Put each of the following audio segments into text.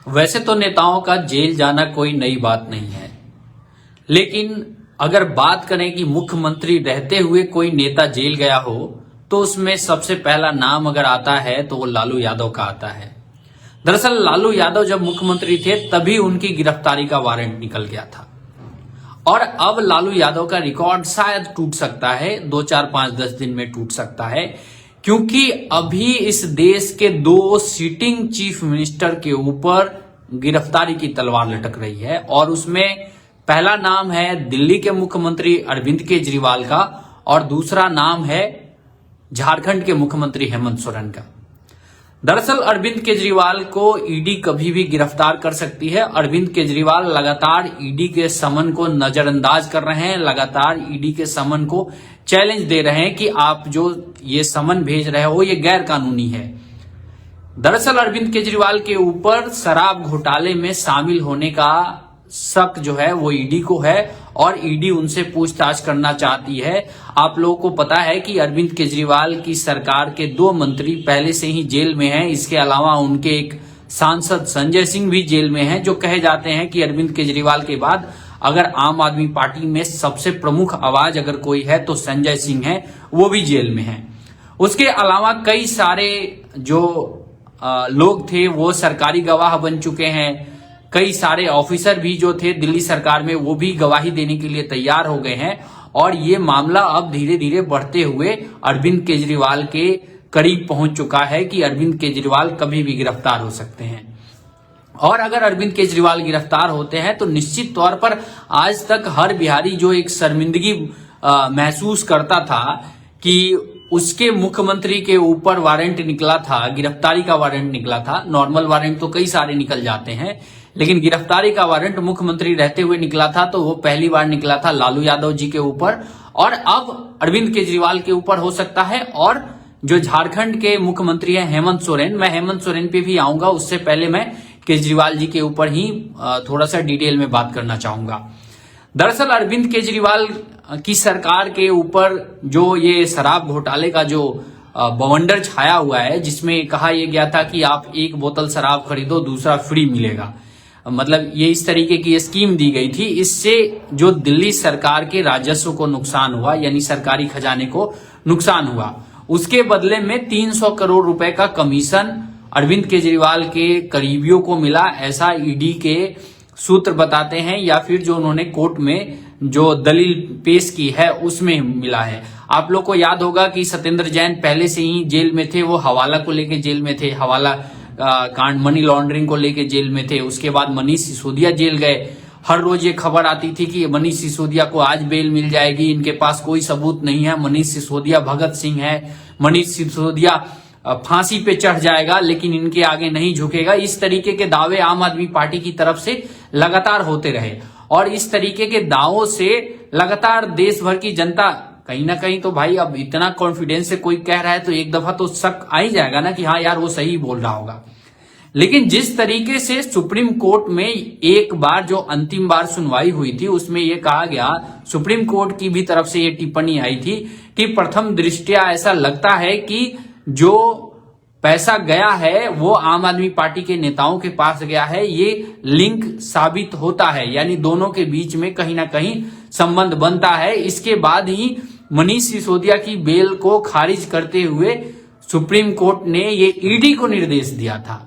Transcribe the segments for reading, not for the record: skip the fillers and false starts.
वैसे तो नेताओं का जेल जाना कोई नई बात नहीं है, लेकिन अगर बात करें कि मुख्यमंत्री रहते हुए कोई नेता जेल गया हो तो उसमें सबसे पहला नाम अगर आता है तो वो लालू यादव का आता है। दरअसल लालू यादव जब मुख्यमंत्री थे तभी उनकी गिरफ्तारी का वारंट निकल गया था और अब लालू यादव का रिकॉर्ड शायद टूट सकता है, 2, 4, 5, 10 दिन में टूट सकता है, क्योंकि अभी इस देश के 2 सिटिंग चीफ मिनिस्टर के ऊपर गिरफ्तारी की तलवार लटक रही है और उसमें पहला नाम है दिल्ली के मुख्यमंत्री अरविंद केजरीवाल का और दूसरा नाम है झारखंड के मुख्यमंत्री हेमंत सोरेन का। दरअसल अरविंद केजरीवाल को ईडी कभी भी गिरफ्तार कर सकती है। अरविंद केजरीवाल लगातार ईडी के समन को नजरअंदाज कर रहे हैं, लगातार ईडी के समन को चैलेंज दे रहे हैं कि आप जो ये समन भेज रहे हो ये गैर कानूनी है। दरअसल अरविंद केजरीवाल के ऊपर शराब घोटाले में शामिल होने का शक जो है वो ईडी को है और ईडी उनसे पूछताछ करना चाहती है। आप लोगों को पता है कि अरविंद केजरीवाल की सरकार के 2 मंत्री पहले से ही जेल में हैं। इसके अलावा उनके एक सांसद संजय सिंह भी जेल में हैं, जो कहे जाते हैं कि अरविंद केजरीवाल के बाद अगर आम आदमी पार्टी में सबसे प्रमुख आवाज अगर कोई है तो संजय सिंह है, वो भी जेल में है। उसके अलावा कई सारे जो लोग थे वो सरकारी गवाह बन चुके हैं। कई सारे ऑफिसर भी जो थे दिल्ली सरकार में वो भी गवाही देने के लिए तैयार हो गए हैं और ये मामला अब धीरे धीरे बढ़ते हुए अरविंद केजरीवाल के करीब पहुंच चुका है कि अरविंद केजरीवाल कभी भी गिरफ्तार हो सकते हैं। और अगर अरविंद केजरीवाल गिरफ्तार होते हैं तो निश्चित तौर पर आज तक हर बिहारी जो एक शर्मिंदगी महसूस करता था कि उसके मुख्यमंत्री के ऊपर वारंट निकला था, गिरफ्तारी का वारंट निकला था। नॉर्मल वारंट तो कई सारे निकल जाते हैं, लेकिन गिरफ्तारी का वारंट मुख्यमंत्री रहते हुए निकला था तो वो पहली बार निकला था लालू यादव जी के ऊपर और अब अरविंद केजरीवाल के ऊपर हो सकता है। और जो झारखंड के मुख्यमंत्री हैं हेमंत सोरेन, मैं हेमंत सोरेन पे भी आऊंगा, उससे पहले मैं केजरीवाल जी के ऊपर ही थोड़ा सा डिटेल में बात करना चाहूंगा। दरअसल अरविंद केजरीवाल की सरकार के ऊपर जो ये शराब घोटाले का जो बवंडर छाया हुआ है, जिसमें कहा यह गया था कि आप 1 बोतल शराब खरीदो दूसरा फ्री मिलेगा, मतलब ये इस तरीके की स्कीम दी गई थी। इससे जो दिल्ली सरकार के राजस्व को नुकसान हुआ, यानी सरकारी खजाने को नुकसान हुआ, उसके बदले में 300 करोड़ रुपए का कमीशन अरविंद केजरीवाल के करीबियों को मिला, ऐसा ईडी के सूत्र बताते हैं या फिर जो उन्होंने कोर्ट में जो दलील पेश की है उसमें मिला है। आप लोग को याद होगा कि सत्येंद्र जैन पहले से ही जेल में थे, वो हवाला को लेके जेल में थे, हवाला कांड मनी लॉन्ड्रिंग को लेके जेल में थे। उसके बाद मनीष सिसोदिया जेल गए। हर रोज ये खबर आती थी कि मनीष सिसोदिया को आज बेल मिल जाएगी, इनके पास कोई सबूत नहीं है, मनीष सिसोदिया भगत सिंह है, मनीष सिसोदिया फांसी पे चढ़ जाएगा लेकिन इनके आगे नहीं झुकेगा। इस तरीके के दावे आम आदमी पार्टी की तरफ से लगातार होते रहे और इस तरीके के दावों से लगातार देश भर की जनता कहीं ना कहीं तो भाई अब इतना कॉन्फिडेंस से कोई कह रहा है तो एक दफा तो शक आ ही जाएगा ना कि हाँ यार वो सही बोल रहा होगा। लेकिन जिस तरीके से सुप्रीम कोर्ट में एक बार जो अंतिम बार सुनवाई हुई थी उसमें यह कहा गया, सुप्रीम कोर्ट की भी तरफ से ये टिप्पणी आई थी कि प्रथम दृष्टया ऐसा लगता है कि जो पैसा गया है वो आम आदमी पार्टी के नेताओं के पास गया है, ये लिंक साबित होता है, यानी दोनों के बीच में कहीं ना कहीं संबंध बनता है। इसके बाद ही मनीष सिसोदिया की बेल को खारिज करते हुए सुप्रीम कोर्ट ने ये ईडी को निर्देश दिया था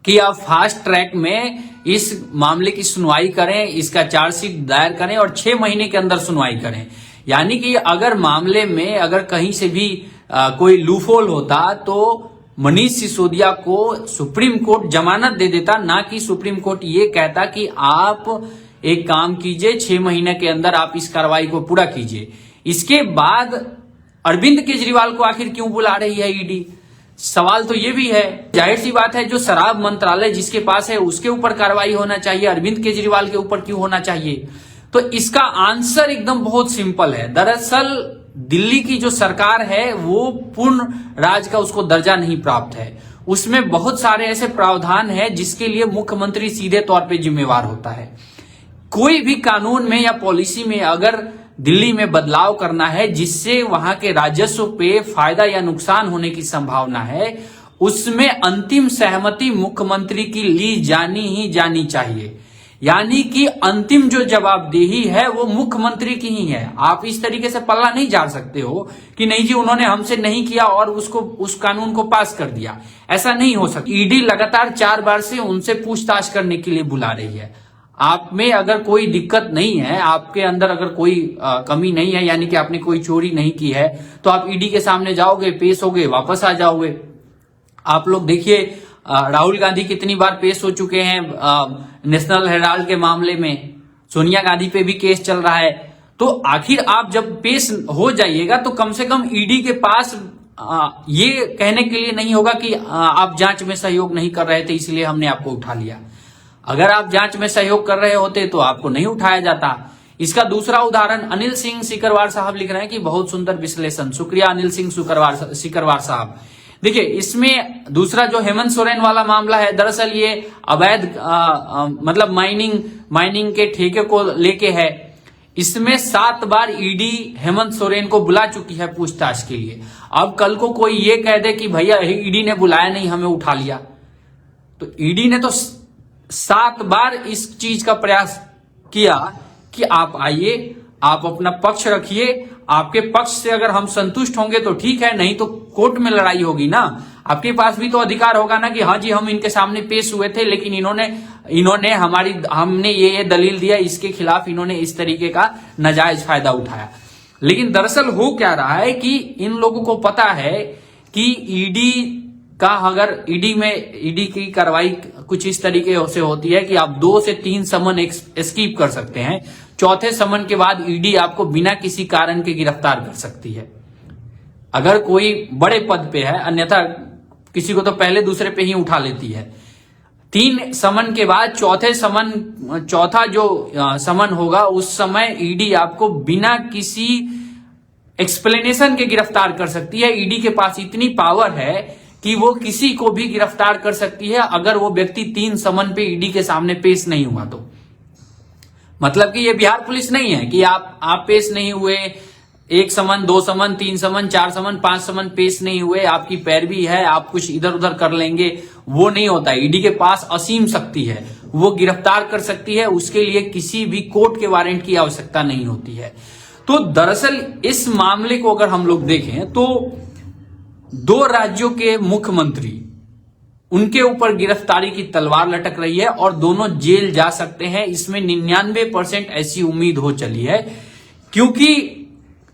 कि आप फास्ट ट्रैक में इस मामले की सुनवाई करें, इसका चार्जशीट दायर करें और 6 महीने के अंदर सुनवाई करें। यानी कि अगर मामले में अगर कहीं से भी कोई लूफोल होता तो मनीष सिसोदिया को सुप्रीम कोर्ट जमानत दे देता, ना कि सुप्रीम कोर्ट ये कहता कि आप एक काम कीजिए 6 महीने के अंदर आप इस कार्रवाई को पूरा कीजिए। इसके बाद अरविंद केजरीवाल को आखिर क्यों बुला रही है ईडी? सवाल तो ये भी है। जाहिर सी बात है जो शराब मंत्रालय जिसके पास है उसके ऊपर कार्रवाई होना चाहिए, अरविंद केजरीवाल के ऊपर क्यों होना चाहिए? तो इसका आंसर एकदम बहुत सिंपल है। दरअसल दिल्ली की जो सरकार है वो पूर्ण राज का उसको दर्जा नहीं प्राप्त है, उसमें बहुत सारे ऐसे प्रावधान है जिसके लिए मुख्यमंत्री सीधे तौर पे जिम्मेवार होता है। कोई भी कानून में या पॉलिसी में अगर दिल्ली में बदलाव करना है जिससे वहां के राजस्व पे फायदा या नुकसान होने की संभावना है, उसमें अंतिम सहमति मुख्यमंत्री की ली जानी ही जानी चाहिए। यानी कि अंतिम जो जवाबदेही है वो मुख्यमंत्री की ही है। आप इस तरीके से पल्ला नहीं झाड़ सकते हो कि नहीं जी उन्होंने हमसे नहीं किया और उस कानून को पास कर दिया। ऐसा नहीं हो सकता। ईडी लगातार 4 बार से उनसे पूछताछ करने के लिए बुला रही है। आप में अगर कोई दिक्कत नहीं है, आपके अंदर अगर कोई कमी नहीं है, यानी कि आपने कोई चोरी नहीं की है, तो आप ईडी के सामने जाओगे, पेश होगे, वापस आ जाओगे। आप लोग देखिए राहुल गांधी कितनी बार पेश हो चुके हैं नेशनल हेराल्ड के मामले में, सोनिया गांधी पे भी केस चल रहा है। तो आखिर आप जब पेश हो जाइएगा तो कम से कम ईडी के पास ये कहने के लिए नहीं होगा कि आप जांच में सहयोग नहीं कर रहे थे इसलिए हमने आपको उठा लिया। अगर आप जांच में सहयोग कर रहे होते तो आपको नहीं उठाया जाता। इसका दूसरा उदाहरण अनिल सिंह सिकरवार साहब लिख रहे हैं कि बहुत सुंदर विश्लेषण, शुक्रिया अनिल सिंह सिकरवार साहब। देखिए इसमें दूसरा जो हेमंत सोरेन वाला मामला है, दरअसल ये अवैध मतलब माइनिंग के ठेके को लेके है। इसमें 7 बार ईडी हेमंत सोरेन को बुला चुकी है पूछताछ के लिए। अब कल को कोई ये कह दे कि भैया ईडी ने बुलाया नहीं, हमें उठा लिया, तो ईडी ने तो 7 बार इस चीज का प्रयास किया कि आप आइए, आप अपना पक्ष रखिए, आपके पक्ष से अगर हम संतुष्ट होंगे तो ठीक है, नहीं तो कोर्ट में लड़ाई होगी ना। आपके पास भी तो अधिकार होगा ना कि हाँ जी हम इनके सामने पेश हुए थे लेकिन इन्होंने हमने ये दलील दिया, इसके खिलाफ इन्होंने इस तरीके का नाजायज फायदा उठाया। लेकिन दरअसल हो क्या रहा है कि इन लोगों को पता है कि ईडी का अगर ईडी की कार्रवाई कुछ इस तरीके से होती है कि आप 2 से 3 समन एस्कीप कर सकते हैं। चौथे समन के बाद ईडी आपको बिना किसी कारण के गिरफ्तार कर सकती है अगर कोई बड़े पद पे है, अन्यथा किसी को तो पहले दूसरे पे ही उठा लेती है। 3 समन के बाद चौथा जो समन होगा उस समय ईडी आपको बिना किसी एक्सप्लेनेशन के गिरफ्तार कर सकती है। ईडी के पास इतनी पावर है कि वो किसी को भी गिरफ्तार कर सकती है अगर वो व्यक्ति 3 समन पे ईडी के सामने पेश नहीं हुआ तो। मतलब कि ये बिहार पुलिस नहीं है कि आप पेश नहीं हुए, 1 समन, 2 समन, 3 समन, 4 समन, 5 समन पेश नहीं हुए, आपकी पैरवी है, आप कुछ इधर उधर कर लेंगे, वो नहीं होता। ईडी के पास असीम शक्ति है, वो गिरफ्तार कर सकती है, उसके लिए किसी भी कोर्ट के वारंट की आवश्यकता नहीं होती है। तो दरअसल इस मामले को अगर हम लोग देखें तो 2 राज्यों के मुख्यमंत्री, उनके ऊपर गिरफ्तारी की तलवार लटक रही है और दोनों जेल जा सकते हैं। इसमें 99% ऐसी उम्मीद हो चली है क्योंकि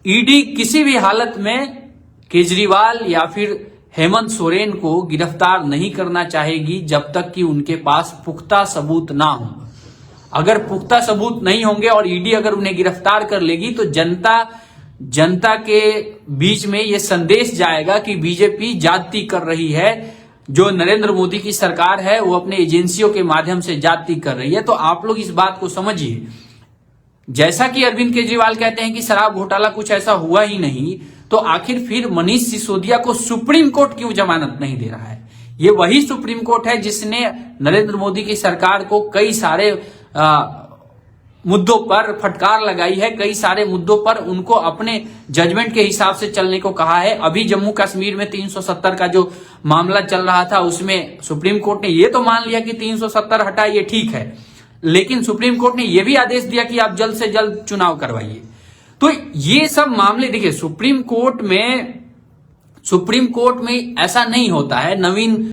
ईडी किसी भी हालत में केजरीवाल या फिर हेमंत सोरेन को गिरफ्तार नहीं करना चाहेगी जब तक कि उनके पास पुख्ता सबूत ना हो। अगर पुख्ता सबूत नहीं होंगे और ईडी अगर उन्हें गिरफ्तार कर लेगी तो जनता के बीच में यह संदेश जाएगा कि बीजेपी ज्यादती कर रही है, जो नरेंद्र मोदी की सरकार है वो अपने एजेंसियों के माध्यम से ज्यादती कर रही है। तो आप लोग इस बात को समझिए। जैसा कि अरविंद केजरीवाल कहते हैं कि शराब घोटाला कुछ ऐसा हुआ ही नहीं, तो आखिर फिर मनीष सिसोदिया को सुप्रीम कोर्ट क्यों जमानत नहीं दे रहा है? ये वही सुप्रीम कोर्ट है जिसने नरेंद्र मोदी की सरकार को कई सारे मुद्दों पर फटकार लगाई है, कई सारे मुद्दों पर उनको अपने जजमेंट के हिसाब से चलने को कहा है। अभी जम्मू कश्मीर में 370 का जो मामला चल रहा था उसमें सुप्रीम कोर्ट ने ये तो मान लिया कि 370 हटा, ये ठीक है, लेकिन सुप्रीम कोर्ट ने यह भी आदेश दिया कि आप जल्द से जल्द चुनाव करवाइए। तो ये सब मामले देखिए सुप्रीम कोर्ट में ऐसा नहीं होता है। नवीन